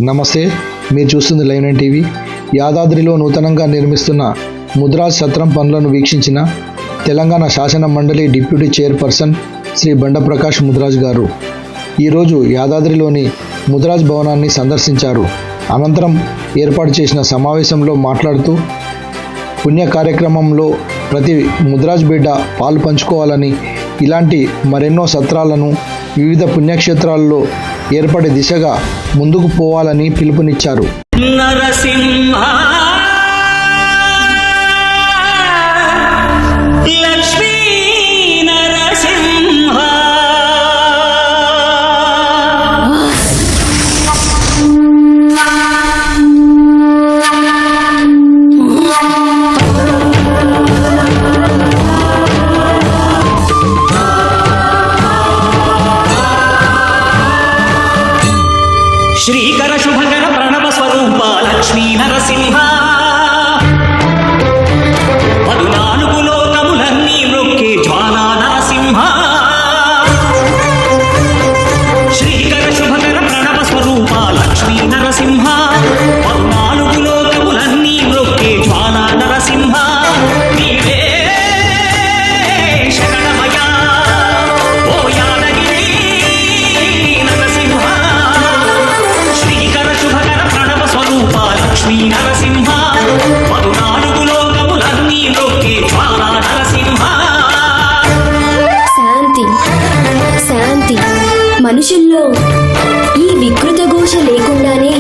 నమస్తే, మీరు చూస్తుంది లైవ్ 9 టీవీ. యాదాద్రిలో నూతనంగా నిర్మిస్తున్న ముద్రాజ్ సత్రం పనులను వీక్షించిన తెలంగాణ శాసన మండలి డిప్యూటీ చైర్పర్సన్ శ్రీ బండ ప్రకాష్ ముద్రాజ్ గారు ఈరోజు యాదాద్రిలోని ముద్రాజ్ భవనాన్ని సందర్శించారు. అనంతరం ఏర్పాటు చేసిన సమావేశంలో మాట్లాడుతూ పుణ్య కార్యక్రమంలో ప్రతి ముద్రాజ్ బిడ్డ పాలు పంచుకోవాలని, ఇలాంటి మరెన్నో సత్రాలను వివిధ పుణ్యక్షేత్రాల్లో ఏర్పడే దిశగా ముందుకు పోవాలని పిలుపునిచ్చారు. నరసింహ లక్ష్మీ నరసింహ శ్రీకర శుభకర ప్రణవ స్వరూప లక్ష్మీ నరసింహ పదునాలుగు లోకములన్నీ మ్రొక్కే జ్వాలా నరసింహ. శ్రీకర శుభకర ప్రణవ స్వరూప లక్ష్మీ నరసింహ పదునాలుగు లోకములన్నీ మ్రొక్కే జ్వాలా నరసింహ. నీవే శరణమయ ఓ యాదగిరి నరసింహ. శ్రీకర శుభకర ప్రణవ స్వరూప లక్ష్మీ నరసింహ పదునాలుగు లోకములన్నీ మ్రొక్కే జ్వాలా నరసింహ. శాంతి శాంతి మనుషుల్లో ఈ వికృత ఘోష లేకుండానే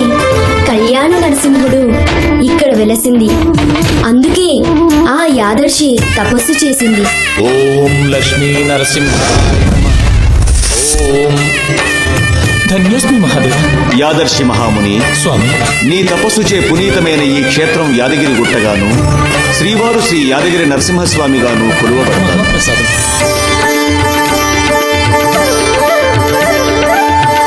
కళ్యాణ నరసింహుడు ఇక్కడ వెలసింది. అందుకే ఆ యాదర్శి తపస్సు చేసింది. ఓం లక్ష్మీ నరసింహ. ఓం ధన్యోస్మి మహాదేవ. యాదర్శి మహాముని స్వామి, నీ తపస్సుచే పునీతమైన ఈ క్షేత్రం యాదగిరి గుట్టగాను, శ్రీవారు శ్రీ యాదగిరి నరసింహస్వామిగాను కొలువబడతారు. మహాప్రసాదం.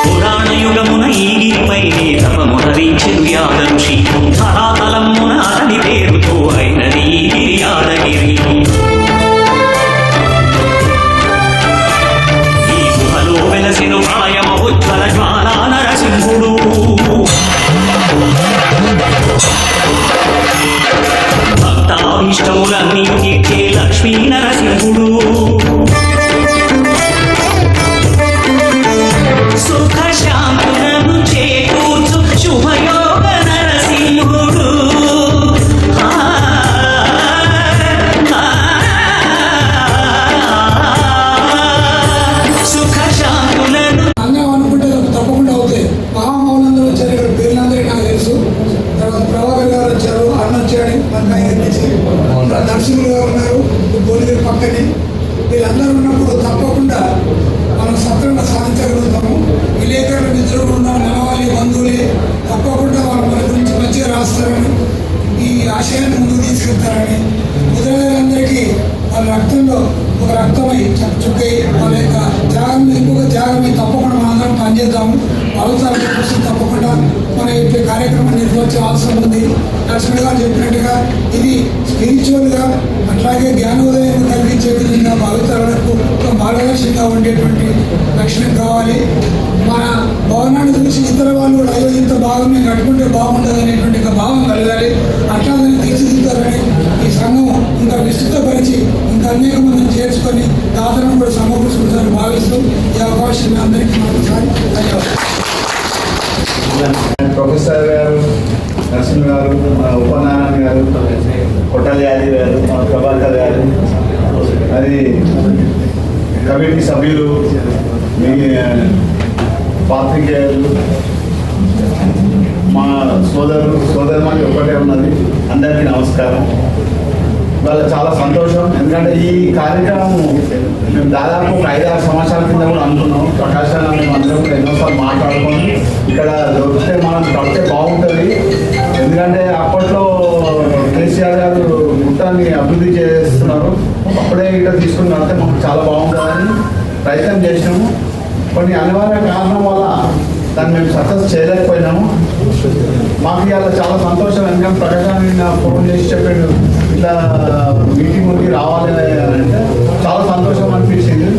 పురాణయుగమున ఈ గిరిపైనే తపమునరించెను యాదఋషి. ధరాతలమున అతని పేరుతో అయినది ఈ గిరి యాదగిరి. ఈ గుహలో వెలసెను ప్రాయమహోజ్వల జ్వాలా నరసింహుడు. భక్తాభీష్టములన్నీ తీర్చే లక్ష్మీ నరసింహుడు. సుఖ శాంతులను చేకూర్చు శుభయోగ నరసింహుడు. సుఖ శాంతులను అన్నం అనుకుంటే తప్పకుండా అవుతాయి. మహామౌనంలో వచ్చారు, ఇక్కడ పేర్లందరికీ నాకు తెలుసు. తర్వాత ప్రభాకర్ గారు వచ్చారు, అన్న వచ్చాడు, నరసింహులు గారు ఉన్నారు భువనగిరి పక్కనే. వీళ్ళందరూ ఉన్నప్పుడు తప్పకుండా మనం సత్రంగా సాధించగలుగుతాము. విలేకరుల మిత్రులు ఉన్న మనవాళ్ళి బంధువులే తప్పకుండా వాళ్ళు మన గురించి మంచిగా రాస్తారని, ఈ ఆశయాన్ని ముందుకు తీసుకెళ్తారని, ముద్రలందరికీ వాళ్ళ రక్తంలో ఒక రక్తమై చుక్కై వాళ్ళ యొక్క త్యాగం ఇంకొక త్యాగమై తప్పకుండా మనందరం పనిచేద్దాము. అవసరాల కోసం తప్పకుండా మన యొక్క కార్యక్రమం నిర్వహించే అవసరం ఉంది. లక్ష్మణ్ గారు చెప్పినట్టుగా ఇది స్పిరిచువల్గా అట్లాగే జ్ఞానోదయం కలిగించే విధంగా భావితరాలకు మార్గదర్శకంగా ఉండేటువంటి లక్షణం కావాలి. మన భవనాన్ని చూసి ఇతర వాళ్ళు కూడా అయ్యో ఇంత భాగం మేము కట్టుకుంటే బాగుంటుంది అనేటువంటి భావం కలగాలి. అట్లాగని తీర్చిదిద్దారని ఈ సంఘం ఇంకా విస్తృతపరిచి ఇంకా అనేక మందిని చేర్చుకొని దాతలను కూడా సమకూర్చుకుంటారని భావిస్తూ ఈ అవకాశాన్ని అందరికీ మరొకసారి ధన్యవాదాలు. ప్రొఫెసర్ గారు, నరసింహ గారు, మన ఉపనారాయణ గారు, కొట్టాలి యాదవ్ గారు, మన ప్రభాకర్ గారు, అది కమిటీ సభ్యులు, మీ పాత్రికేయులు, మా సోదరుమాకి ఒకటే ఉన్నది. అందరికీ నమస్కారం. వాళ్ళ చాలా సంతోషం. ఎందుకంటే ఈ కార్యక్రమం మేము దాదాపు ఒక 5-6 సంవత్సరాల కింద కూడా అనుకున్నాం. ప్రకాశాన్ని మేము అందరం కూడా ఎన్నోసార్లు మాట్లాడుకొని ఇక్కడ దొరికితే మనం కడితే బాగుంటుంది. ఎందుకంటే అప్పట్లో కేసీఆర్ గారు గుట్టాన్ని అభివృద్ధి చేస్తున్నారు. అప్పుడే ఇక్కడ తీసుకుని కడితే మాకు చాలా బాగుంటుందని ప్రయత్నం చేసినాము. కొన్ని అనివార్య కారణం వల్ల దాన్ని మేము సక్సెస్ చేయలేకపోయినాము. మాకు ఇవాళ చాలా సంతోషం. ఎందుకంటే ప్రకాశాన్ని ఫోన్ చేసి చెప్పాడు ఇట్లా మీటింగ్ ఉంది రావాలి అంటే చాలా సంతోషం అనిపించింది.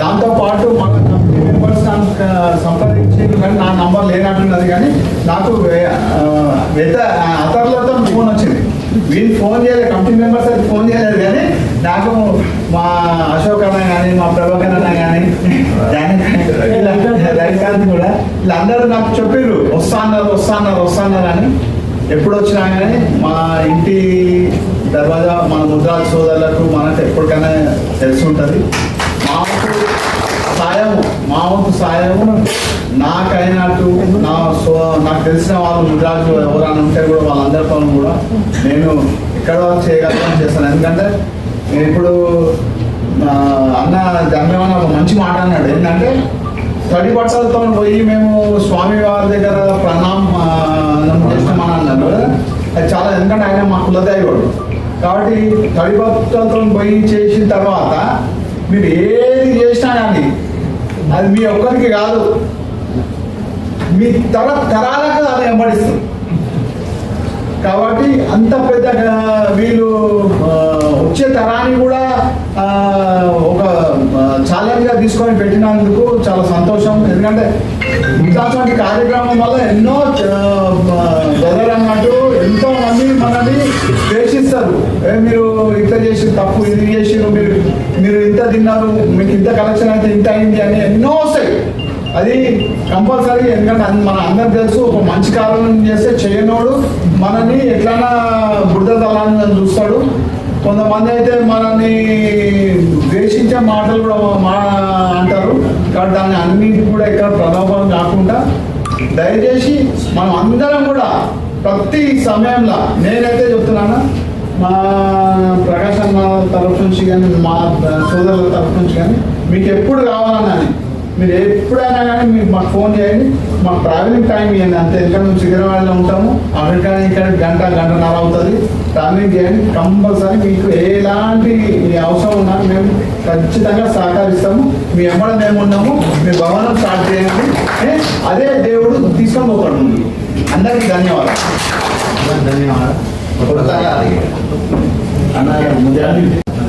దాంతోపాటు మన కమిటీ మెంబర్స్ సంప్రదించి వచ్చింది కానీ నా నంబర్ లేనట్టున్నది. కానీ నాకు అతరులతో ఫోన్ వచ్చింది. వీళ్ళు ఫోన్ చేయలేదు, కమిటీ మెంబర్స్ అయితే ఫోన్ చేయలేదు. కానీ నాకు మా అశోక్ అన్న కానీ మా ప్రభాకర్ అన్న కానీ రవికాంత్ కూడా వీళ్ళందరూ నాకు చెప్పారు వస్తాన్నారు అని. ఎప్పుడు వచ్చినా కానీ మా ఇంటి దర్వాజా మన ముద్రాజ్ సోదరులకు మనకు ఎప్పటికైనా తెలిసి ఉంటుంది. మా వంతు సాయము నాకైనట్టు నాకు తెలిసిన వాళ్ళు ముద్రాజు ఎవరైనా ఉంటే కూడా వాళ్ళందరితో కూడా నేను ఎక్కడ చేయగలను చేస్తాను. ఎందుకంటే నేను ఇప్పుడు అన్న జన్మేమన్న ఒక మంచి మాట అన్నాడు. ఏంటంటే తడి బట్టలతో పోయి మేము స్వామి వారి దగ్గర ప్రణామం చేస్తామని అన్నారు. అది చాలా, ఎందుకంటే ఆయన మా కులదైవుడు కాబట్టి తడి బట్టలతో పోయి చేసిన తర్వాత మీరు ఏది చేసినా కానీ అది మీ ఒక్కరికి కాదు, మీ తరాలకు అది వెంబడిస్తుంది. కాబట్టి అంత పెద్ద వీళ్ళు వచ్చే తరాన్ని కూడా ఒక ఛాలెంజ్గా తీసుకొని పెట్టినందుకు చాలా సంతోషం. ఎందుకంటే ఇట్లాంటి కార్యక్రమం వల్ల ఎన్నో బ్రదర్ అన్నట్టు ఎంతో మంది మనల్ని ద్వేషిస్తారు. మీరు ఇట్లా చేసి తప్పు, ఇది చేసిరు, మీరు ఇంత తిన్నారు, మీకు ఇంత కలెక్షన్ అయితే ఇంత అయింది అని ఎన్నో వస్తాయి. అది కంపల్సరీ. ఎందుకంటే మన అందరికి తెలుసు, ఒక మంచి కారణం చేస్తే చేయనోడు మనని ఎట్లన్నా బురద తలాన్ని చూస్తాడు. కొంతమంది అయితే మనల్ని ద్వేషించే మాటలు కూడా అంటారు. కాబట్టి దాన్ని అన్నిటి కూడా ఎక్కడ ప్రభావం కాకుండా దయచేసి మనం అందరం కూడా ప్రతి సమయంలో, నేనైతే చెప్తున్నాను, మా ప్రకాశ్ అన్న తరఫు నుంచి కానీ మా సోదరుల తరఫు నుంచి కానీ మీకు ఎప్పుడు కావాలన్నది మీరు ఎప్పుడైనా కానీ మీరు మాకు ఫోన్ చేయండి. మాకు ట్రావెలింగ్ టైం ఇవ్వండి అంతే. ఎందుకంటే మేము సికింద్రాబాద్లో ఉంటాము, అమెరికా ఇక్కడ గంటన్నర అవుతుంది. ట్రావెలింగ్ చేయండి. కంపల్సరీ మీకు ఎలాంటి అవసరం ఉన్నా మేము ఖచ్చితంగా సహకరిస్తాము. మీ ఎమ్మడ మేము ఉన్నాము. మీ భవనం స్టార్ట్ చేయండి. అదే దేవుడు తీసుకొని పోతాడు. అందరికీ ధన్యవాదాలు.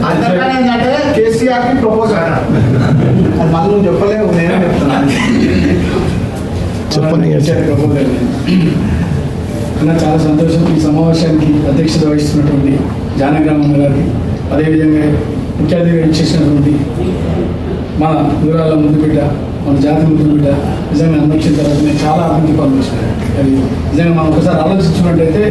అందరికీ ఏంటంటే కేసీఆర్కి ప్రపోజ్ అది మళ్ళీ నువ్వు చెప్పలేవు, నేనే చెప్తున్నాను. అన్న చాలా సంతోషం. ఈ సమావేశానికి అధ్యక్షత వహిస్తున్నటువంటి జానగ్రామం గారికి, అదేవిధంగా ముఖ్య అతిథిగా చేసినటువంటి మన దూరాల ముందు బిడ్డ, మన జాతి ముందు బిడ్డ, నిజంగా అధ్యక్షత తర్వాత నేను చాలా అభివృద్ధి పనులు చేశాను. అది నిజంగా మనం ఒకసారి ఆలోచించుకున్నట్టయితే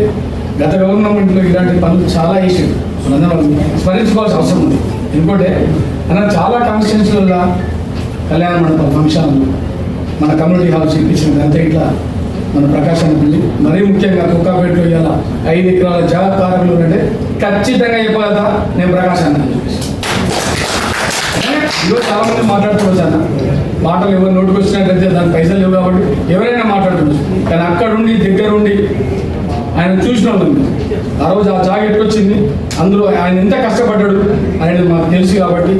గత గవర్నమెంట్లో ఇలాంటి పనులు చాలా వేసాడు. మనందరం స్మరించుకోవాల్సిన అవసరం ఉంది. ఎందుకంటే అన్న చాలా కాన్స్టిట్యూన్సీలలో కళ్యాణ మండపం ఫంక్షన్లు, మన కమ్యూనిటీ హాల్స్ ఇప్పించింది అంతే. ఇట్లా మన ప్రకాశాన్ని పిల్లి మరీ ముఖ్యంగా కుక్కాపేటలో ఇవాళ 5 ఎకరాల జాగకారులు అంటే ఖచ్చితంగా చెప్పగలదా నేను ప్రకాశాన్ని చెప్పేసి. ఈరోజు చాలా మంది మాట్లాడుకోవచ్చు అన్న, మాటలు ఎవరు నోటికి వచ్చినట్లయితే దాని పైసలు లేవు కాబట్టి ఎవరైనా మాట్లాడుకోవచ్చు. కానీ అక్కడుండి దగ్గరుండి ఆయన చూసిన వాళ్ళు ఆ రోజు ఆ జాకెట్ వచ్చింది, అందులో ఆయన ఎంత కష్టపడ్డాడు అనేది మాకు తెలుసు. కాబట్టి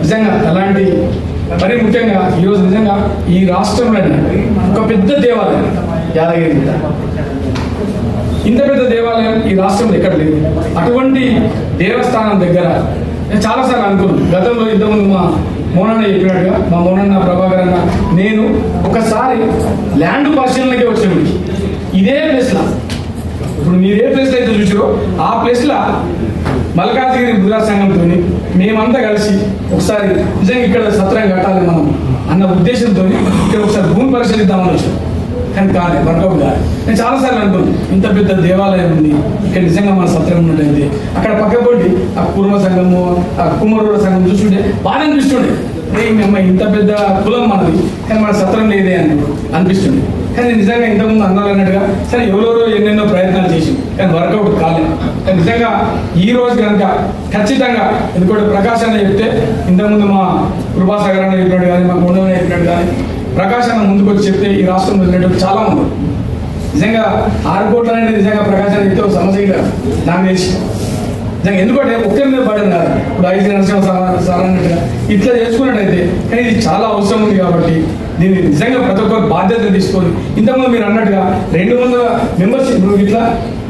నిజంగా అలాంటి మరీ ముఖ్యంగా ఈరోజు నిజంగా ఈ రాష్ట్రంలోనే ఒక పెద్ద దేవాలయం యాదగిరి, ఇంత పెద్ద దేవాలయం ఈ రాష్ట్రంలో ఎక్కడ లేదు. అటువంటి దేవస్థానం దగ్గర నేను చాలాసార్లు అనుకున్నాను. గతంలో ఇంతకుముందు మా మోనన్న చెప్పినట్టుగా, మా మోనన్న ప్రభాకర్ అన్న నేను ఒకసారి ల్యాండ్ పరిశీలనకే వచ్చాను ఇదే ప్లేస్లో. ఇప్పుడు మీరు ఏ ప్లేస్లో అయితే చూసారో ఆ ప్లేస్లో మల్కాజ్గిరి ముద్రా సంఘంతో మేమంతా కలిసి ఒకసారి నిజంగా ఇక్కడ సత్రం కట్టాలి మనం అన్న ఉద్దేశంతో ఇక్కడ ఒకసారి భూమి పరిశీలిద్దామని వచ్చాం. కానీ కాలేదు, వర్కౌట్ కాదు. నేను చాలాసార్లు అనుకున్నాను ఇంత పెద్ద దేవాలయం ఉంది ఇక్కడ, నిజంగా మన సత్రం ఉన్నట్టయితే అక్కడ పక్కపొంటి ఆ కుర్మ సంఘము, ఆ కుమ్మరుల సంఘం చూస్తుంటే బాగా అనిపిస్తుండే. మేము ఇంత పెద్ద కులం మనది కానీ మన సత్రం లేదే అని అనిపిస్తుంది. కానీ నిజంగా ఇంతకుముందు అన్నారన్నట్టుగా సరే ఎవరెవరో ఎన్నెన్నో ప్రయత్నాలు చేసి కానీ వర్కౌట్ కాలేదు. కానీ నిజంగా ఈ రోజు కనుక ఖచ్చితంగా, ఎందుకంటే ప్రకాశ్ అన్న చెప్తే ఇంతకుముందు మా కృపాసాగర్ అన్న చెప్పినట్టు కానీ, మా గుండె చెప్పినట్టు కానీ ప్రకాశ్ అన్న ముందుకు వచ్చి చెప్తే ఈ రాష్ట్రంలో వెళ్ళేటప్పుడు చాలా ఉంది. నిజంగా 6 కోట్లు అనేది నిజంగా ప్రకాశ్ అన్న చెప్తే ఒక సమస్య నాకు తెలిసి నిజంగా. ఎందుకంటే ఒక్కరి మీద పడడం కాదు. ఇప్పుడు 5 నరసింహ సార్ అన్నట్టుగా ఇట్లా చేసుకున్నట్టయితే కానీ ఇది చాలా అవసరం ఉంది. కాబట్టి దీన్ని నిజంగా ప్రతి ఒక్కరు బాధ్యత తీసుకొని, ఇంతకుముందు మీరు అన్నట్టుగా 200 మెంబర్షిప్ ఇట్లా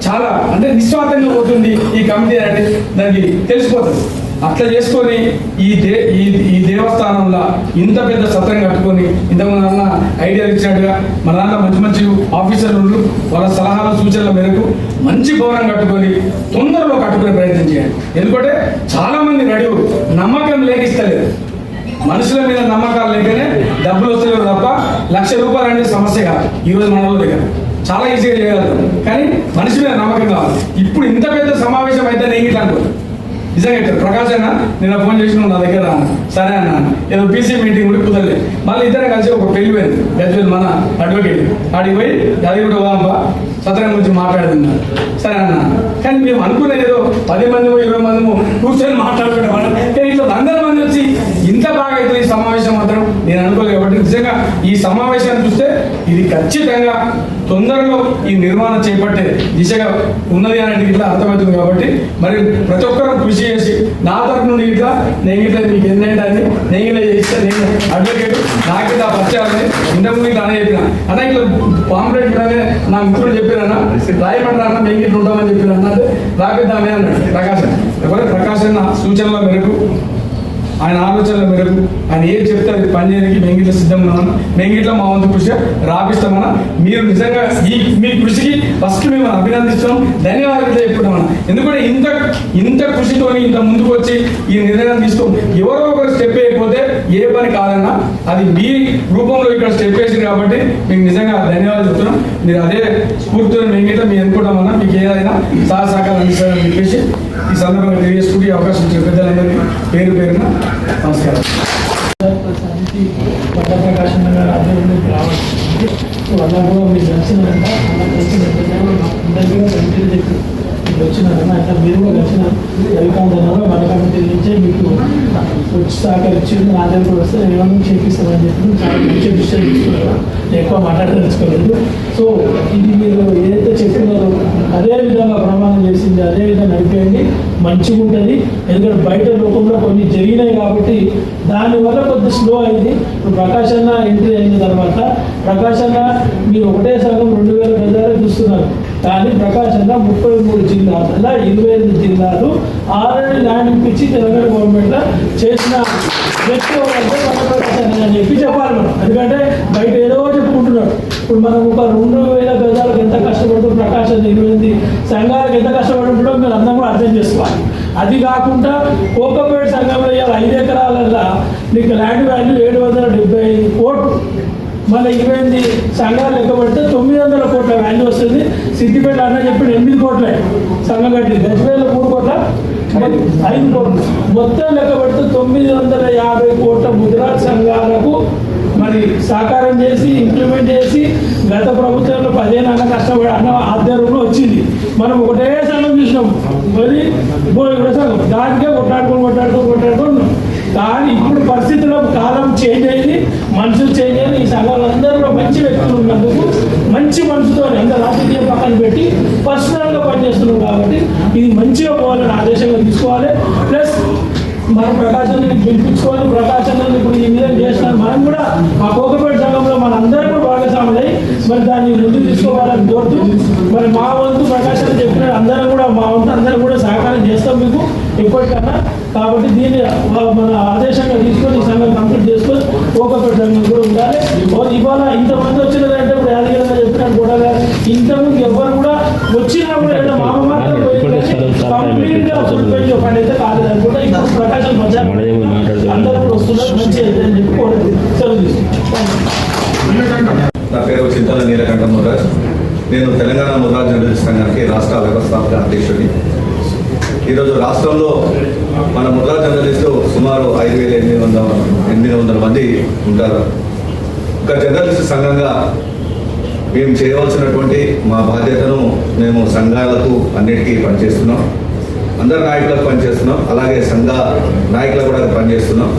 చాలా అంటే నిస్వార్థంగా పోతుంది ఈ కమిటీ అంటే దానికి తెలిసిపోతుంది. అట్లా చేసుకొని ఈ దేవస్థానంలో ఇంత పెద్ద సత్రం కట్టుకొని ఇంతకుముందు అన్న ఐడియాలు ఇచ్చినట్టుగా మన దాంట్లో మంచి మంచి ఆఫీసర్లు వాళ్ళ సలహాలు సూచనల మేరకు మంచి భవనం కట్టుకొని తొందరలో కట్టుకునే ప్రయత్నం చేయండి. ఎందుకంటే చాలా మంది రెడీ నమ్మకం లేకిస్తలేదు. మనుషుల మీద నమ్మకాలు లేకనే డబ్బులు వస్తలేవు తప్ప ₹1,00,000 అనేది సమస్య కాదు. ఈరోజు మనలో దగ్గర చాలా ఈజీగా చేయగలుగుతాం, కానీ మనిషి మీద నమ్మకం కావాలి. ఇప్పుడు ఇంత పెద్ద సమావేశం అయితే నేను ఇట్లా అనుకో నిజంగా ఇక్కడ ప్రకాశ్ అన్న నేను ఫోన్ చేసిన నా దగ్గర సరే అన్న ఏదో బీసీ మీటింగ్ కూడా కుదరలే. మళ్ళీ ఇద్దరం కలిసి ఒక పెళ్లి పోయింది గజ్వేల్ మన అడ్వకేట్ ఆడికి పోయి అది కూడా పోదాంపా సత్రం గురించి మాట్లాడుతున్నారు సరే అన్న. కానీ మేము అనుకునేది ఏదో 10 మందిమో 20 మందిమో కూర్చొని మాట్లాడుకునే వాళ్ళం, కానీ ఇట్లా 100 మంది వచ్చి ఇంత బాగా అవుతుంది ఈ సమావేశం మాత్రం నేను అనుకోలేదు. కాబట్టి నిజంగా ఈ సమావేశాన్ని చూస్తే ఇది ఖచ్చితంగా తొందరలో ఈ నిర్మాణం చేపట్టే దిశగా ఉన్నది అనేది ఇట్లా అర్థమవుతుంది. కాబట్టి మరి ప్రతి ఒక్కరూ కృషి చేసి నా తరఫు నుండి ఇట్లా నేను ఇట్లా మీకు ఏంటంటే నేను ఇలా చేస్తే నేను అడ్వకేట్ నాకు ఇట్లా పరిచయాలని ఇంతకుముందు ఇట్లా అనే చెప్పిన అన్న ఇట్లా పాంప్లెట్ ఇట్లానే నా మిత్రుడు చెప్పిరన్నా రాయమంటారా అన్న మేము ఇట్లా ఉంటామని చెప్పిన అన్నది రాపిద్దామే అన్నాడు ప్రకాశం. ఎవరు ప్రకాశం నా సూచనల మేరకు ఆయన ఆలోచనల మేరకు ఆయన ఏం చెప్తే అది పనిచేయడానికి మేము ఇట్లా సిద్ధంగా ఉన్నాం. మేము ఇట్లా మా వంతు కృషి రాపిస్తామన్నా. మీరు నిజంగా మీ కృషికి ఫస్ట్ మేము అభినందిస్తాం, ధన్యవాదాలు చెప్పుకుంటామన్నా. ఎందుకంటే ఇంత కృషితో ఇంత ముందుకు వచ్చి ఈ నిర్ణయం తీసుకోం ఎవరో ఒకరు స్టెప్ వేయకపోతే ఏ పని కాదన్నా. అది మీ రూపంలో ఇక్కడ స్టెప్ వేసింది కాబట్టి మీకు నిజంగా ధన్యవాదాలు చెప్తున్నాం. మీరు అదే స్ఫూర్తితో మేము ఇట్లా మేము అనుకుంటామన్నా మీకు ఏదైనా సహకారం అందిస్తారని చెప్పేసి ఈ సందర్భంగా తెలియజేసుకుంటూ ఈ అవకాశం ఇచ్చిన పెద్దలందరికీ పేరు పేరున నమస్కారం. ప్రకాశం గారు ఆధ్వర్యంలోకి రావాలి అలా కూడా మీకు నచ్చినారంట అలా తెలిసిన వచ్చినారన్న అట్లా మీరు కూడా వచ్చిన రవికాంత్ అన్నారు మన కమిటీ నుంచే మీకు వచ్చి సహకరించి నా దగ్గర కూడా వస్తే ఏమన్నా చేపిస్తామని చెప్పి చాలా మంచి విషయాలు తీసుకున్నారు. ఎక్కువ మాట్లాడదలుచుకోలేదు. సో ఇది మీరు ఏదైతే చెప్పినారో అదే విధంగా ప్రమాణం చేసింది అదే విధంగా నడిపేయండి, మంచిగా ఉంటుంది. ఎందుకంటే బయట లోకంలో కొన్ని జరిగినాయి కాబట్టి దానివల్ల కొద్దిగా స్లో అయింది. ఇప్పుడు ప్రకాశ్ అన్న ఎంట్రీ అయిన తర్వాత ప్రకాశ్ అన్న మీరు ఒకటే సగం 2000 గజాలే చూస్తున్నారు, కానీ ప్రకాశ్ అన్న 33 జిల్లాలలో 28 జిల్లాలు ఆల్రెడీ ల్యాండ్ ఇప్పించి తెలంగాణ గవర్నమెంట్లో చేసిన వ్యక్తి అని చెప్పి చెప్పాలి మనం. ఎందుకంటే బయట ఏదో చెప్పుకుంటున్నాడు. ఇప్పుడు మనం ఒక 2000 గజాలకు ఎంత కష్టపడుతుందో ప్రకాశం 28 సంఘాలకు ఎంత కష్టపడుతుందో మీరు అందరం కూడా అర్థం చేసుకోవాలి. అది కాకుండా కోకపేట సంఘంలో 5 ఎకరాలలో మీకు ల్యాండ్ వాల్యూ 775 కోట్లు, మళ్ళీ 28 సంఘాలు లెక్క పెడితే 900 కోట్ల వాల్యూ వస్తుంది. సిద్దిపేట అన్న చెప్పిన 8 కోట్లే సంఘం కట్టింది, గజ్వేల్లో 3 కోట్ల 5 కోట్లు, మొత్తం లెక్క పెడితే 950 కోట్ల ముద్రాజ్ సంఘాలకు మరి సహకారం చేసి ఇంప్లిమెంట్ చేసి గత ప్రభుత్వంలో 10 ఏళ్ళ కష్టపడి అన్న ఆధ్వర్యంలో వచ్చింది. మనం ఒకటే సంఘం చూసినాం, మరి కూడా సంఘం దానికే కొట్లాడుకొని కానీ ఇప్పుడు పరిస్థితుల్లో కాలం చేంజ్ అయింది, మనుషులు చేంజ్ అయ్యి ఈ సంఘాలందరూ మంచి వ్యక్తులు ఉన్నందుకు మంచి మనసుతో ఎంత రాజకీయ పక్కన పెట్టి పర్సనల్గా పనిచేస్తున్నాం. కాబట్టి ఇది మంచిగా పోవాలని ఆదేశంగా తీసుకోవాలి. ప్లస్ మనం ప్రకాశాన్ని గెలిపించుకోవాలి. ప్రకాశాన్ని ఇప్పుడు ఈ విధంగా చేస్తున్నారు. మనం కూడా మా కోకపేట సంఘంలో మన అందరూ కూడా భాగస్వాములై మరి దాన్ని ముందుకు తీసుకోవాలని కోరుతూ మరి మా వంతు ప్రకాశాన్ని చెప్పిన అందరం కూడా మా వంతు అందరం కూడా సహకారం చేస్తాం మీకు ఎప్పటికన్నా. కాబట్టి దీన్ని మన ఆదేశంగా తీసుకొని ఈ సంఘం కంప్లీట్ చేసుకొని కోకపేట సంఘం కూడా ఉండాలి. ఇవాళ ఇంతమంది వచ్చినదంటే ఇప్పుడు యాదగిరిగా చెప్పినట్టు కూడా ఇంతకుముందు ఎవరు కూడా వచ్చినా కూడా ఏదో మామ మాత్రం కంప్లీట్గా పని అయితే కాలేదనుకుంటా. ఇప్పుడు ప్రకాశం అందరూ కూడా వస్తున్నారు, మంచి అయితే అని చెప్పి సెలవు తీసుకుంటాం. నా పేరు చింతల నీలకంఠ ముద్రాజ్. నేను తెలంగాణ ముద్రాజ్ జర్నలిస్ట్ సంఘానికి రాష్ట్ర వ్యవస్థాపక అధ్యక్షుడిని. ఈరోజు రాష్ట్రంలో మన ముద్రాజ్ జర్నలిస్టు సుమారు 5800 మంది ఉంటారు. ఒక జర్నలిస్ట్ సంఘంగా మేము చేయవలసినటువంటి మా బాధ్యతను మేము సంఘాలకు అన్నిటికీ పనిచేస్తున్నాం, అందరు నాయకులకు పనిచేస్తున్నాం, అలాగే సంఘ నాయకులకు కూడా పనిచేస్తున్నాం.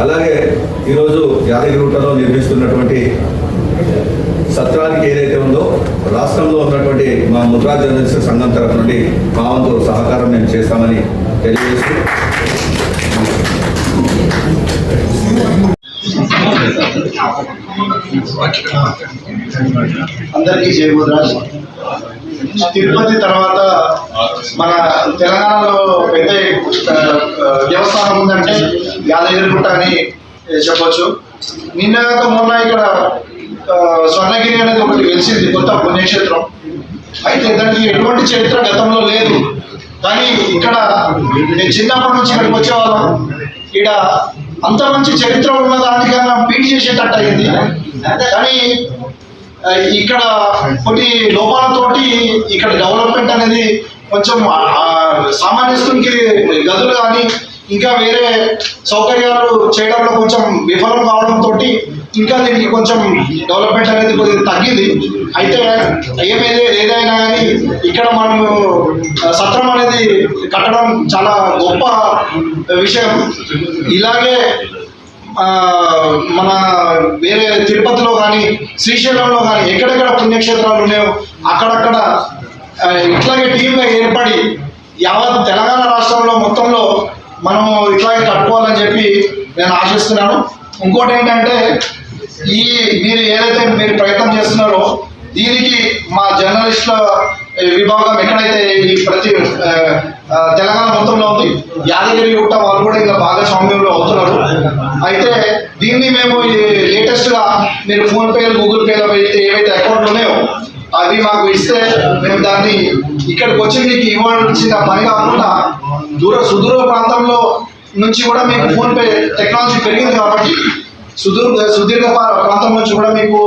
అలాగే ఈరోజు యాదగిరిగుట్టలో నిర్మిస్తున్నటువంటి సత్రానికి ఏదైతే ఉందో రాష్ట్రంలో ఉన్నటువంటి మా ముద్రాజ్ జర్నలిస్ట్ సంఘం తరఫు నుండి మా వంతు సహకారం మేము చేస్తామని తెలియజేస్తూ అందరికీ జై ముద్రాజ్. తిరుపతి తర్వాత మన తెలంగాణలో పెద్ద దేవస్థానం ఉందంటే యాదగిరిగుట్ట అని చెప్పొచ్చు. నిన్న మొన్న ఇక్కడ స్వర్ణగిరి అనేది ఒకటి వెలిసింది, కొత్త పుణ్యక్షేత్రం. అయితే దానికి ఎటువంటి చరిత్ర గతంలో లేదు. కానీ ఇక్కడ నేను చిన్నప్పటి నుంచి ఇక్కడికి వచ్చేవాళ్ళం. ఇక్కడ అంత మంచి చరిత్ర ఉన్న దానికన్నా పీట్ చేసేటట్టు అయింది. కానీ ఇక్కడ కొన్ని లోపాలతోటి ఇక్కడ డెవలప్మెంట్ అనేది కొంచెం సామాన్యస్తునికి గదులు కానీ ఇంకా వేరే సౌకర్యాలు చేయడంలో కొంచెం విఫలం కావడంతో ఇంకా దీనికి కొంచెం డెవలప్మెంట్ అనేది కొద్దిగా తగ్గింది. అయితే ఏదైనా కానీ ఇక్కడ మనము సత్రం అనేది కట్టడం చాలా గొప్ప విషయం. ఇలాగే మన వేరే తిరుపతిలో కానీ శ్రీశైలంలో కానీ ఎక్కడెక్కడ పుణ్యక్షేత్రాలు ఉన్నాయో అక్కడక్కడ ఇట్లాగే టీమ్గా ఏర్పడి యావత్ తెలంగాణ రాష్ట్రంలో మొత్తంలో మనము ఇట్లాగే కట్టుకోవాలని చెప్పి నేను ఆశిస్తున్నాను. ఇంకోటి ఏంటంటే మీరు ఏదైతే మీరు ప్రయత్నం చేస్తున్నారో దీనికి మా జర్నలిస్టుల విభాగం ఎక్కడైతే ఈ ప్రతి తెలంగాణ మొత్తంలో ఉంది, యాదగిరిగుట్ట వాళ్ళు కూడా ఇంకా భాగస్వామ్యంలో అవుతున్నారు. అయితే దీన్ని మేము లేటెస్ట్గా మీరు ఫోన్పేలు గూగుల్ పేలో ఏవైతే అకౌంట్లు ఉన్నాయో అవి మాకు ఇస్తే మేము దాన్ని ఇక్కడికి వచ్చి మీకు ఇవ్వాల్సిన పని కాకుండా సుదూర ప్రాంతంలో నుంచి కూడా మీకు ఫోన్పే టెక్నాలజీ పెరిగింది కాబట్టి సుదీర్ఘ ప్రాంతం నుంచి కూడా మీకు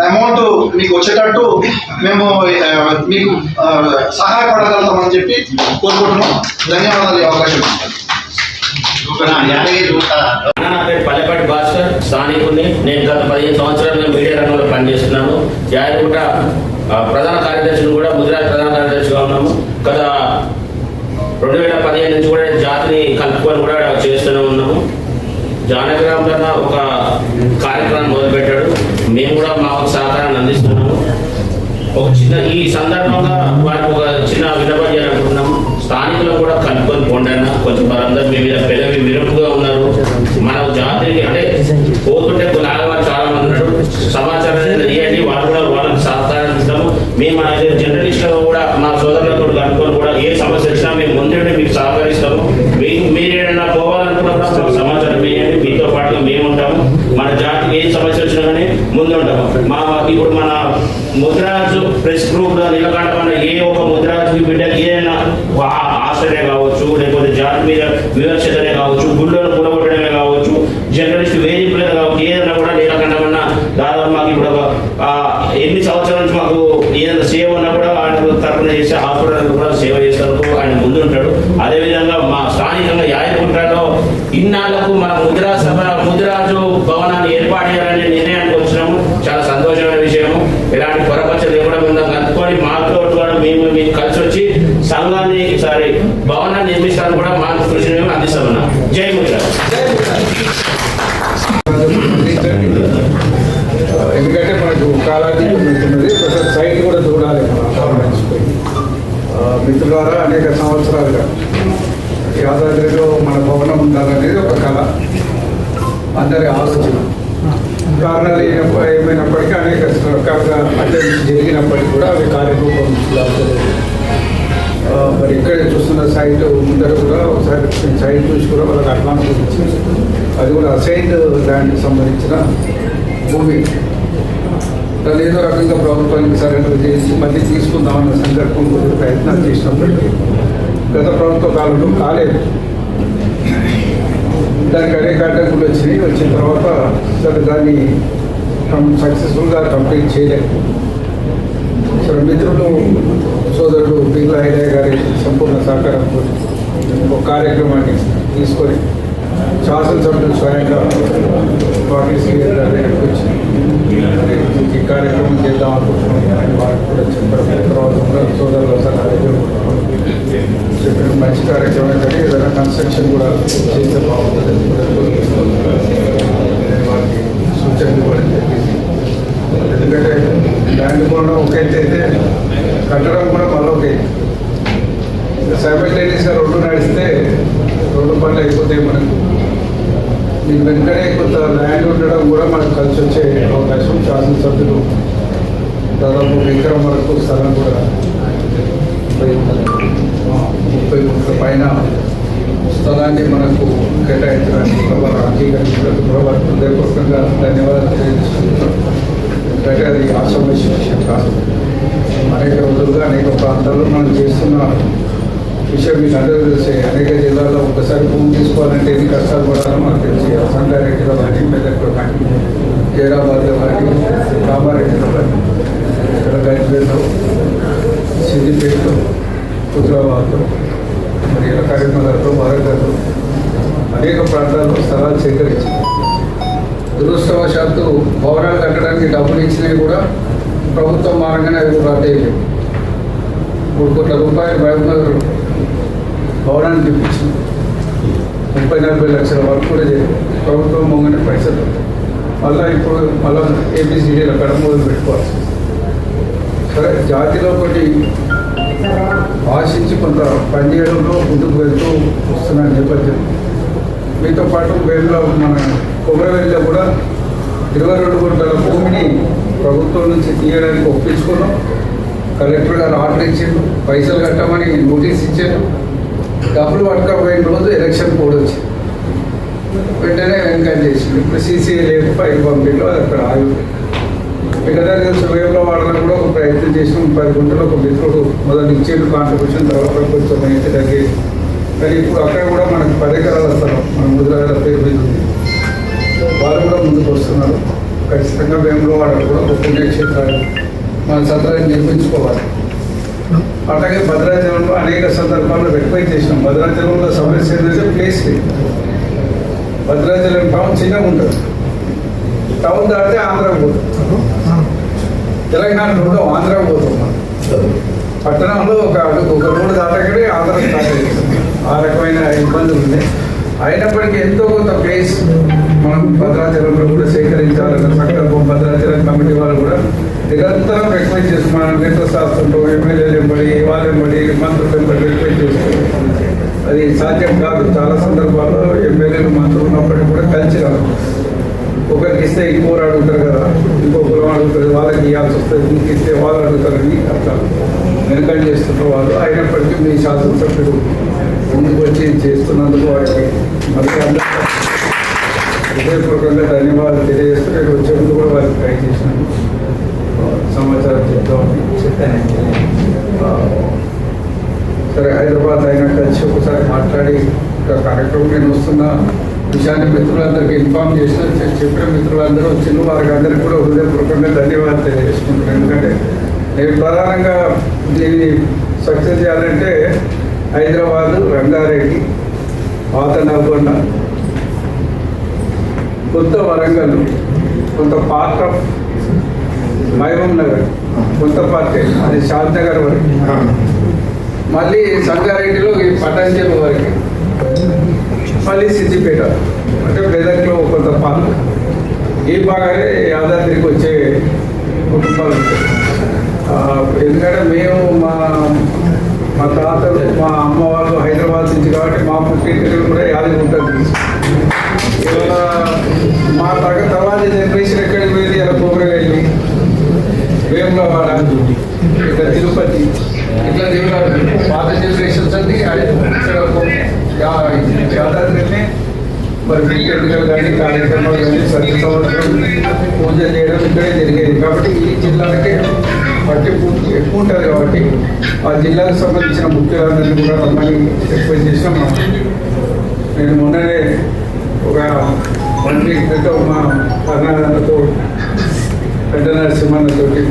అమౌంట్ మీకు వచ్చేటట్టు మేము మీకు సహాయపడగలుగుతామని చెప్పి కోరుకుంటున్నాం. ధన్యవాదాలు ఈ అవకాశం. నా పేరు పల్లెపాటి భాస్కర్, స్థానికుడిని. నేను గత 15 సంవత్సరాలుగా మీడియా రంగంలో పనిచేస్తున్నాను. యాదగిరిగుట్ట ప్రధాన కార్యదర్శిని కూడా, ముదిరాజ్ ప్రధాన కార్యదర్శిగా ఉన్నాము. గత 2015 నుంచి కూడా జాతిని కలుపుకొని కూడా చేస్తూనే ఉన్నాము. జానకిరామ్ గారు ఒక కార్యక్రమం మొదలుపెట్టాడు, మేము కూడా మా సహకారాన్ని అందిస్తున్నాము. ఒక చిన్న ఈ సందర్భంగా వారికి ఒక చిన్న విన్నపం చేయాలనుకుంటున్నాము. స్థానికులను కూడా కలుపుకొని పోండన్నా, కొంచెం వారందరూ మీ మీద పెదవి విరుపుగా ఉన్నారు. మన జాతికి అంటే పోతుంటే లాగవారు చాలా మంది ఉన్నారు. సమాచారాన్ని ఇవ్వండి, వాళ్ళు కూడా వాళ్ళకి సహకారం ఇస్తాము. మేము మన జర్నలిస్టులు కూడా మా సోదరులతో కనుక్కొని కూడా ఏ సమస్య వచ్చినా మేము ముందే మీకు సహకరిస్తాము. మీరు ఏదైనా పోవాలనుకున్నప్పుడు మాకు సమాచారం వేయండి, మీతో పాటుగా మేము ఉంటాము. మన జాతికి ఏ సమస్య వచ్చినా కానీ ముందు ఉంటాము. ఇప్పుడు మన ముద్రాజు ప్రెస్ గ్రూప్ నిలకడమన్న ఏ ఒక ముద్రాజు బిడ్డకి ఏదైనా ఆశ్రయ కావచ్చు, లేకపోతే జాతి మీద వివక్షతనే కావచ్చు, గుళ్ళను కూడగొట్టడమే కావచ్చు, జర్నలిస్ట్ వేధింపులే కావచ్చు, ఏదైనా కూడా నిలకడమన్న దాదాపు మాకు ఇప్పుడు ఎన్ని సంవత్సరాల నుంచి మాకు ఏదైనా సేవ ఉన్నా కూడా ఆయన తరఫున చేసే హాస్పిటల్ కూడా సేవ చేసేందుకు ఆయన ముందుంటాడు. అదేవిధంగా మా స్థానికంగా యాదగిరిగుట్టలో ఇన్నాళ్లకు మన ముదిరాజు భవనాన్ని ఏర్పాటు చేయాలనే నిర్ణయానికి వచ్చినాము. చాలా సంతోషమైన విషయము. ఎలాంటి పొరపచ్చలు లేకుండా మేము కనుక్కొని మాతో కూడా మేము కలిసి వచ్చి సంఘాన్ని భవనాన్ని నిర్మిస్తానికి కూడా మా కృషిని మేము అందిస్తామన్నా. జై ముద్రాజ్. ఎందుకంటే మనకు కాలాన్ని ఉన్నది, సైట్ కూడా చూడాలి. మిత్రులారా, అనేక సంవత్సరాలుగా యాదాద్రిలో మన భవనం ఉండాలనేది ఒక కళ, అందరి ఆలోచన. కారణాలు ఏమైనప్పటికీ అనేక రకాలుగా అటెంప్ట్స్ జరిగినప్పటికీ కూడా అవి కార్యరూపం మరి ఇక్కడే చూస్తున్న సైట్ ముందర కూడా ఒకసారి సైట్ చూసి కూడా వాళ్ళకి అడ్వాన్స్ ఇచ్చి, అది కూడా అసైన్డ్ ల్యాండ్కి సంబంధించిన భూమి. దాన్ని ఏదో రకంగా ప్రభుత్వానికి సరెండర్ చేసి మళ్ళీ తీసుకుందామన్న సందర్భం కొద్దిగా ప్రయత్నాలు చేసినప్పటికీ గత ప్రభుత్వ కాలంలో కాలేదు. దానికి అనేక అడ్డంకులు వచ్చిన తర్వాత సరే దాన్ని సక్సెస్ఫుల్గా కంప్లీట్ చేయలేదు. సరే మిత్రులు సోదరుడు బిర్లా హైదయ్య గారి సంపూర్ణ సహకారంతో ఒక కార్యక్రమాన్ని తీసుకొని శాసనసభ్యులు స్వయంగా పార్టీ సీనియర్ గారి దగ్గరికి వచ్చి ఈ కార్యక్రమం చేద్దాం అనుకుంటున్నాం. వారికి కూడా చెప్పడం తర్వాత కూడా సోదరులు చెప్పిన మంచి కార్యక్రమం కానీ ఏదైనా కన్స్ట్రక్షన్ కూడా చేస్తే బాగుంటుంది వారికి సూచనలు ఇవ్వడం జరిగింది. ఎందుకంటే ల్యాండ్ కొనడం ఒక ఎత్తు అయితే కట్టడం కూడా మరొక ఎత్తు. సైమల్టేనియస్గా రెండు నడిస్తే రెండు పనులు అయిపోతాయి. మనకు మీకు వెంటనే కొంత ల్యాండ్ ఉండడం కూడా మనకు కలిసి వచ్చే అవకాశం శాసనసభ్యులు దాదాపు 1 ఎకరం వరకు స్థలం కూడా 30 గుంటల పైన స్థలాన్ని మనకు కేటాయించడానికి అంగీకరించినందుకు కూడా వారికి హృదయపూర్వకంగా ధన్యవాదాలు తెలియజేసుకుంటున్నాం. ఎందుకంటే అది ఆశామాషి విషయం కాదు. అనేక రోజులుగా అనేక ప్రాంతాల్లో మనం చేస్తున్న విషయం మీకు అందరూ తెలిసే. అనేక జిల్లాల్లో ఒకసారి భూమి తీసుకోవాలంటే ఎన్ని కష్టాలు పడాలో మనకు తెలిసి సంగారెడ్డిలో కానీ, మెదక్లో కానీ, జైరాబాద్లో కానీ, కామారెడ్డిలో కానీ, ఇక్కడ గజ్వేల్లో, సిద్దిపేటలో, హుజరాబాద్లో, మరి ఇలా కరీంనగర్లో, వరంగల్లో అనేక ప్రాంతాల్లో స్థలాలు సేకరించారు. దురదృష్టవశాత్తు భవనాలు కట్టడానికి డబ్బులు ఇచ్చినవి కూడా ప్రభుత్వం మారంగానే అవి రద్దు అయ్యాయి. 3 కోట్ల రూపాయలు మహబూబ్నగర్ భవనాన్ని చూపించింది. 30-40 లక్షల వరకు కూడా ప్రభుత్వం మొంగనే పైసలు. మళ్ళీ ఏబిసిడీలో కడ మొదలు పెట్టుకోవాల్సి. సరే, జాతిలో ఒకటి ఆశించి కొంత పనిచేయడంలో ముందుకు వెళ్తూ వస్తున్న నేపథ్యం. మీతో పాటు వేరులో మన కొమరవెల్లిలో కూడా 22 గుంటల భూమిని ప్రభుత్వం నుంచి తీయడానికి ఒప్పించుకున్నాం. కలెక్టర్ గారు ఆర్డర్ ఇచ్చిండు, పైసలు కట్టమని నోటీస్ ఇచ్చారు. డబ్బులు పట్టుకపోయిన రోజు ఎలక్షన్ కోడ్ వచ్చింది. వెంటనే వెనకాల చేసిండు. ఇప్పుడు సీసీఏ లేదు, పైకి పంపిణీలో అది అక్కడ ఆగి. మిగతా తెలుసు వేములవాడలో కూడా ఒక ప్రయత్నం చేసినాం. 10 గుంటలు ఒక మిత్రుడు మొదలు ఇచ్చేడు కాంట్రిబ్యూషన్, తర్వాత కొంచెం అయితే తగ్గేది. కానీ ఇప్పుడు అక్కడ కూడా మనకు 10 ఎకరాల స్థలం మన ముద్రాల పేరు మీద ఉంది. వాళ్ళు కూడా ముందుకు వస్తున్నారు. ఖచ్చితంగా వేములవాడలో కూడా ఒక పుణ్యక్షేత్రాలు మన సత్రాన్ని నిర్మించుకోవాలి. అట్లాగే భద్రాచలంలో అనేక సందర్భాల్లో రిక్వెస్ట్ చేసినాం. భద్రాచలంలో సమస్య ఏంటంటే ప్లేస్ లేదు. భద్రాచలం టౌన్ చిన్నగా ఉంటుంది. టౌన్ దాటితే ఆంధ్రాకు పోతాం, తెలంగాణ ఉండవు, ఆంధ్రాకు పోతాం. మనం పట్టణంలో ఒక రోడ్డు దాటగానే ఆంధ్ర స్టార్ట్ అవుతుంది. ఆ రకమైన ఇబ్బందులు ఉన్నాయి. అయినప్పటికీ ఎంతో కొంత ప్లేస్ మనం భద్రాచలంలో కూడా సేకరించాలన్న సంకల్పం భద్రాచలం కమిటీ వాళ్ళు కూడా నిరంతరం రిక్వెస్ట్ చేస్తున్నాం. నేతృ శాస్త్రంలో ఎమ్మెల్యేలు ఎంబడి, వాళ్ళు ఎంబడి, మంత్రులు ఎంబడి రిక్వెస్ట్ చేస్తున్నాం. అది సాధ్యం కాదు. చాలా సందర్భాల్లో ఎమ్మెల్యేలు మంత్రులు ఉన్నప్పటికీ కూడా కలిసి రాదు. ఒకరికి ఇస్తే ఇంకోరు అడుగుతారు కదా, ఇంకొకరు అడుగుతారు, వాళ్ళకి ఇవ్వాల్సి వస్తుంది, ఇంక ఇస్తే వాళ్ళు అడుగుతారని అట్లా వెనుకంజ చేస్తున్న వాళ్ళు. అయినప్పటికీ మీ శాసనసభ్యుడు ముందుకు వచ్చి చేస్తున్నందుకు వారికి మళ్ళీ అందరూ హృదయపూర్వకంగా ధన్యవాదాలు తెలియజేస్తూ నేను వచ్చే ముందు కూడా వారికి ట్రై చేసినాను. సమాచారం చెప్తామని చెప్పాను. సరే, హైదరాబాద్ అయినాక వచ్చి ఒకసారి మాట్లాడి ఇంకా కార్యక్రమం నేను వస్తున్న విషయాన్ని మిత్రులందరికీ ఇన్ఫార్మ్ చేసిన చెప్పిన మిత్రులందరూ వచ్చిన వారికి అందరికీ కూడా హృదయపూర్వకంగా ధన్యవాదాలు తెలియజేసుకుంటున్నాను. ఎందుకంటే నేను ప్రధానంగా దీన్ని సక్సెస్ చేయాలంటే హైదరాబాదు, రంగారెడ్డి, పాత నల్గొండ, కొత్త వరంగల్, కొంత పార్ట్ ఆఫ్ మహబూబ్ నగర్, కొంత పార్ట్ అది శాంత్ నగర్ వరకు, మళ్ళీ సంగారెడ్డిలో ఈ పటాంచెరు వరకు, మళ్ళీ సిద్దిపేట అంటే మెదక్లో కొంత పార్ట్. ఈ బాగానే యాదాద్రికి వచ్చే కుటుంబాలు ఉంటాయి. ఎందుకంటే మేము మా తాతలు, మా అమ్మ వాళ్ళు హైదరాబాద్ నుంచి కాబట్టి మా పుట్టింటికి కూడా యాదగిరి ఉంటుంది. ఇవాళ మా తర్వాత జనరేషన్ ఎక్కడికి వెళ్ళి ఇలా కోమరవెల్లి, వేములవాడ, ఇక్కడ తిరుపతి, ఇట్లా దేవుడు పాత జనరేషన్స్ అన్ని యాదాద్రిని మరి ఎన్నికలు కానీ కార్యక్రమాలు కానీ ప్రతి సంవత్సరం పూజలు చేయడం ఇక్కడే జరిగేది. కాబట్టి ఈ జిల్లాలకే పట్టింపు ఎక్కువ ఉంటుంది. కాబట్టి ఆ జిల్లాకు సంబంధించిన ముఖ్యులందరినీ కూడా రమ్మని రిక్వెస్ట్ చేసినాం. నేను మొన్ననే ఒక 1 వీక్ క్రితం మా కర్ణాటకతో, పెద్ద నరసింహన్నతోటి,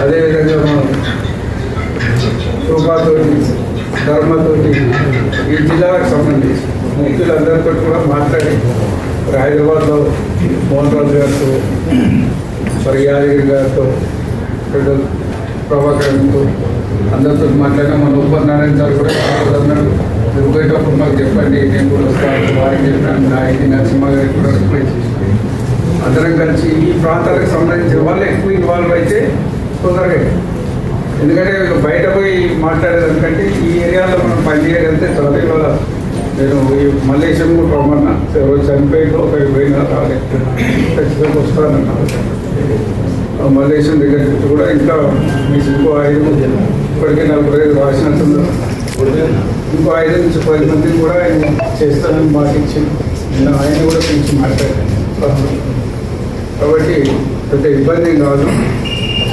అదేవిధంగా మా శోభాతోటి, ధర్మతోటి, ఈ జిల్లాలకు సంబంధించి ముఖ్యులందరితో కూడా మాట్లాడి హైదరాబాద్లో మోహన్ రాజు గారితో, మరి యాదగిరి గారితో, ప్రభాకర్తో అందరితో మాట్లాడినా మన ఉపనారాయణ సార్ కూడా అన్నాడు, తిరిగేటప్పుడు మాకు చెప్పండి, నేను కూడా వస్తాను. వారికి చెప్పాను, నా ఇంటి నరసింహ గారికి కూడా రిక్వెస్ట్ చేసి అందరం కలిసి ఈ ప్రాంతాలకు సంబంధించిన వాళ్ళు ఎక్కువ ఇన్వాల్వ్ అయితే తొందరగా. ఎందుకంటే బయట పోయి మాట్లాడేదానికంటే ఈ ఏరియాలో మనం పనిచేయగలిగితే చాలా. ఇవాళ నేను ఈ మల్లేశం కూడా రమ్మన్నా, చనిపోయిన ఒకరికి పోయినా రాలేదు, ఖచ్చితంగా వస్తానన్నా. మల్లేశం దగ్గర నుంచి కూడా ఇంకా మీకు ఇంకో 5 ఇప్పటికే 45 రాసినట్టు ఇంకో 5 నుంచి 10 మంది కూడా ఆయన చేస్తానని మాట ఇచ్చి నేను ఆయన కూడా పిలిచి మాట్లాడాను. కాబట్టి పెద్ద ఇబ్బంది కాదు.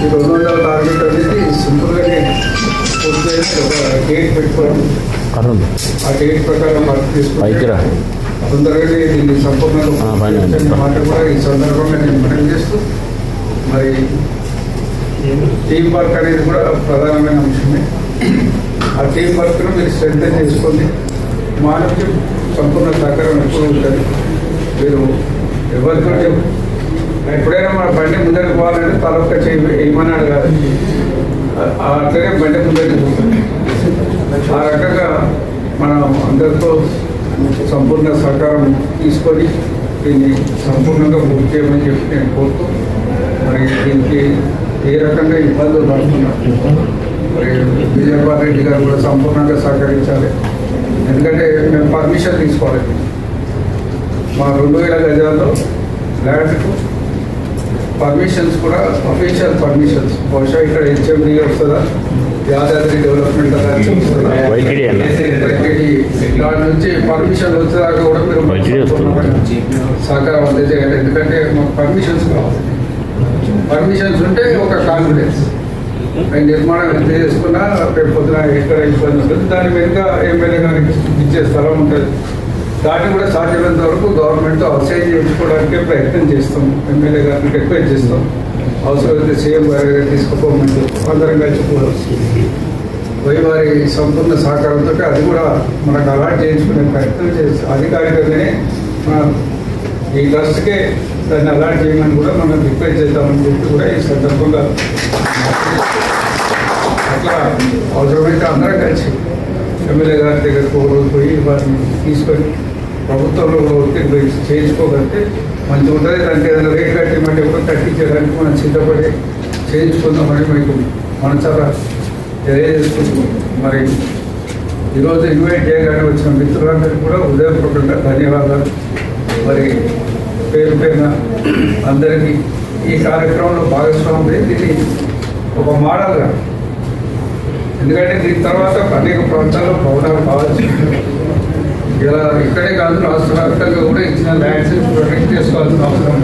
ఈ 200 టార్గెట్ అనేది సింపుల్గానే పూర్తి చేసి ఒక డేట్ పెట్టుకోవడం, ఆ డేట్ ప్రకారం వర్క్ తీసుకుంటాం. తొందరగానే దీన్ని సంపూర్ణంగా మాట కూడా ఈ సందర్భంగా నేను మనం చేస్తూ, మరి టీం వర్క్ అనేది కూడా ప్రధానమైన అంశమే. ఆ టీం వర్క్ను మీరు శ్రద్ధ చేసుకోండి. మానవుకి సంపూర్ణ సహకారం ఎప్పుడు ఉంటుంది. మీరు ఎవరితో ఎప్పుడైనా మన బండి ముందరికి పోవాలంటే తలొక్క ఏమన్నాడు కాదు, అట్లనే బండి ముందరికి పోతుంది. ఆ రకంగా మనం అందరితో సంపూర్ణ సహకారం తీసుకొని దీన్ని సంపూర్ణంగా పూర్తి చేయమని చెప్పి నేను కోరుతూ, మరి దీనికి ఏ రకంగా ఇబ్బందులు పడుతున్నారు మరి విజయపాల్ రెడ్డి గారు కూడా సంపూర్ణంగా సహకరించాలి. ఎందుకంటే మేము పర్మిషన్ తీసుకోవాలి. మా 2000 గజాల్లో ల్యాండ్కు పర్మిషన్స్ కూడా అఫీషియల్ పర్మిషన్స్, బహుశా ఇక్కడ హెచ్ఎండి వస్తుందా, యాదాద్రి డెవలప్మెంట్ అథారిటీ వస్తుందా, దాని నుంచి పర్మిషన్ వచ్చేదాకా కూడా మీరు సహకారం అందజేయాలి. ఎందుకంటే మాకు పర్మిషన్స్ కావాలి. పర్మిషన్స్ ఉంటే ఒక కాన్ఫిడెన్స్, నిర్మాణం ఎంత చేసుకున్నా రేపు పొద్దున ఎక్కడ ఇబ్బంది ఉంటుంది. దాని వెనుక ఎమ్మెల్యే గారికి ఇచ్చే స్థలం ఉంటుంది. దాన్ని కూడా సాధ్యమైనంత వరకు గవర్నమెంట్తో అసైన్ చేయించుకోవడానికే ప్రయత్నం చేస్తాం. ఎమ్మెల్యే గారిని రిక్వెస్ట్ చేస్తాం. అవసరమైతే సీఎం గారి దగ్గర తీసుకుపోమంటూ అందరం కలిసిపోవచ్చు. పోయి వారి సంపూర్ణ సహకారంతో అది కూడా మనకు అలాట్ చేయించుకునే ప్రయత్నం చేస్తాం. అధికారికంగానే మన ఈ ట్రస్ట్కే దాన్ని అలాట్ చేయమని కూడా మనం రిక్వెస్ట్ చేద్దామని చెప్పి కూడా ఈ సందర్భంగా అట్లా అవసరమైతే అందరం కలిసి ఎమ్మెల్యే గారి దగ్గరకు పోయి వాటిని తీసుకొని ప్రభుత్వంలో కూడా ఒత్తిడి చేయించుకోగలిగితే మంచిగా ఉంటుంది. దానికి ఏదైనా రేట్ కట్టేమంటే కూడా కట్టించడానికి మనం సిద్ధపడి చేయించుకుందామని మీకు మనసారా తెలియజేసుకుంటున్నాం. మరి ఈరోజు ఇన్వైట్ చేయగానే వచ్చిన మిత్రులందరికీ కూడా హృదయపూర్వకంగా ధన్యవాదాలు. మరి పేరు పేరున అందరికీ ఈ కార్యక్రమంలో భాగస్వామ్యం ఇది ఒక మోడల్గా, ఎందుకంటే దీని తర్వాత అనేక ప్రాంతాల్లో భవనాలు కావచ్చు. ఇలా ఇక్కడే కాదు, రాష్ట్ర వ్యాప్తంగా కూడా ఇచ్చిన ల్యాండ్స్ ప్రొటెక్ట్ చేసుకోవాల్సిన అవసరం.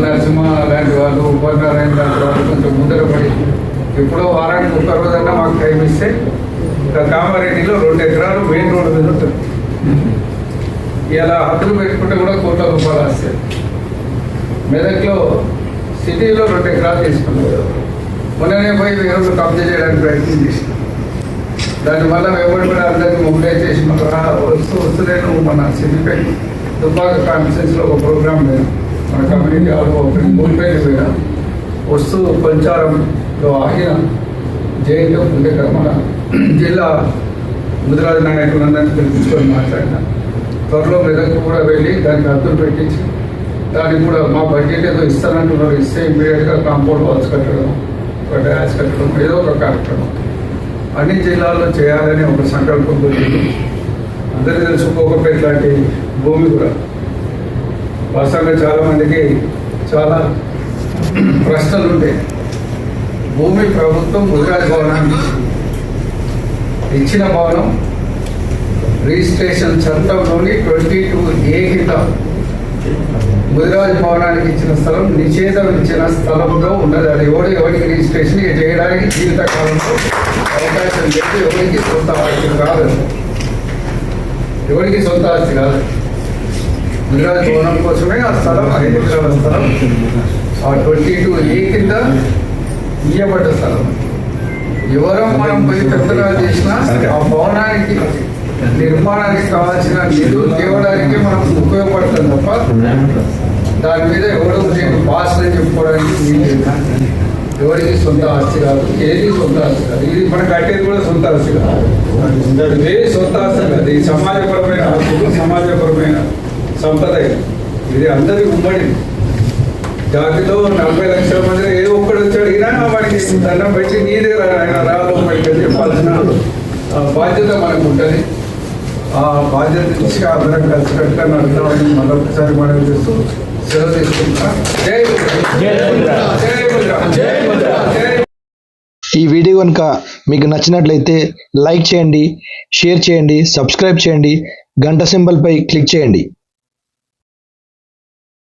నరసింహ లాంటి వాళ్ళు, ఉపనారాయణ లాంటి వాళ్ళు కొంచెం ముందరపడి ఎప్పుడో వారానికి 1 రోజన్నా మాకు టైం ఇస్తే కామారెడ్డిలో 2 ఎకరాలు మెయిన్ రోడ్డు మీద ఉంటుంది. ఇలా హద్దులు పెట్టుకుంటే కూడా కోట్ల రూపాయలు వస్తాయి. మెదక్లో సిటీలో 2 ఎకరాలు తీసుకున్నారు. మొన్ననే పోయి వేరే కబ్జా చేయడానికి ప్రయత్నం చేసిన దానివల్ల ఎవరు కూడా అందరికీ మొబిలైజ్ చేసి వస్తులేను. మన సిద్దిపేట దుబ్బాక కాన్ఫరెన్స్లో ఒక ప్రోగ్రామ్ లేదు, మన కమ్యూనిటీ హాల్లో ఒకటి మూలిపేట పోయినా వస్తూ పంచారంలో ఆగిన జైల్లో ఉంటే కదా మన జిల్లా ముదిరాజు నాయకులందరినీ పిలిపించుకొని మాట్లాడిన. త్వరలో మెదక్కు కూడా వెళ్ళి దానికి హద్దులు పెట్టించి దానికి కూడా మా బడ్జెట్ ఏదో ఇస్తానంటున్నారు, ఇస్తే ఇమీడియట్గా కాంపౌండ్ వాల్స్ కట్టడం, డ్యాన్స్ కట్టడం, ఏదో ఒక కార్యక్రమం అన్ని జిల్లాల్లో చేయాలని ఒక సంకల్పం వచ్చింది. అందరికీ తెలుసు కోకపేట లాంటి భూమి కూడా వాస్తవంగా చాలామందికి చాలా ప్రశ్నలు ఉంటాయి. భూమి ప్రభుత్వం ముదిరాజ్ భవనానికి ఇచ్చిన భవనం రిజిస్ట్రేషన్ చట్టంలోని 22A కింద ముదిరాజ్ భవనానికి ఇచ్చిన స్థలం నిషేధం ఇచ్చిన స్థలంలో ఉన్నది. అది ఎవరికి రిజిస్ట్రేషన్ చేయడానికి జీవితకాలంలో అవకాశం లేదు. ఎవరికి సొంత ఆస్తి కాదు, ఎవరికి సొంత ఆస్తి కాదు. ముదిరాజ్ భవనం కోసమే ఆ స్థలం 5 ఎకరాల స్థలం ఆ 22A కింద ఇయ్యబడ్డ స్థలం. ఎవరో మనం పోయి పెద్దరాలు చేసినా ఆ భవనానికి నిర్మాణానికి కావాల్సిన నిధులు తేవడానికి మనం ఉపయోగపడుతుంది తప్ప దాని మీద ఎవరో నేను పాస్ అని చెప్పుకోవడానికి ఎవరికి సొంత ఆస్తి కాదు, ఏది సొంత ఆస్తి కాదు. ఇది మనం కట్టేది కూడా సొంత ఆస్తి కాదు, ఇదే సొంత ఆస్తి కాదు. ఇది సమాజపరమైన ఆస్తులు, సమాజపరమైన సంపద. ఇది అందరి ఉమ్మడి. జాతిలో 40 లక్షల మంది ఏదో ఒక్కడు వచ్చి అడిగినా వాడికి దండం పెట్టి నీదే ఆయన రాలో బయటకు చెప్పాల్సిన బాధ్యత మనకు ఉంటుంది. ఆ బాధ్యత నుంచి అందరం కలిసికట్టుగా నడుపుతామని మరొకసారి మనం చేస్తూ సెలవు తీసుకుంటున్నా. జై ముద్ర. జై ముద్ర. జై ముద్ర. జై ఈ వీడియో కనుక మీకు నచ్చినట్లయితే లైక్ చేయండి, షేర్ చేయండి, సబ్స్క్రైబ్ చేయండి, గంట సింబల్పై క్లిక్ చేయండి.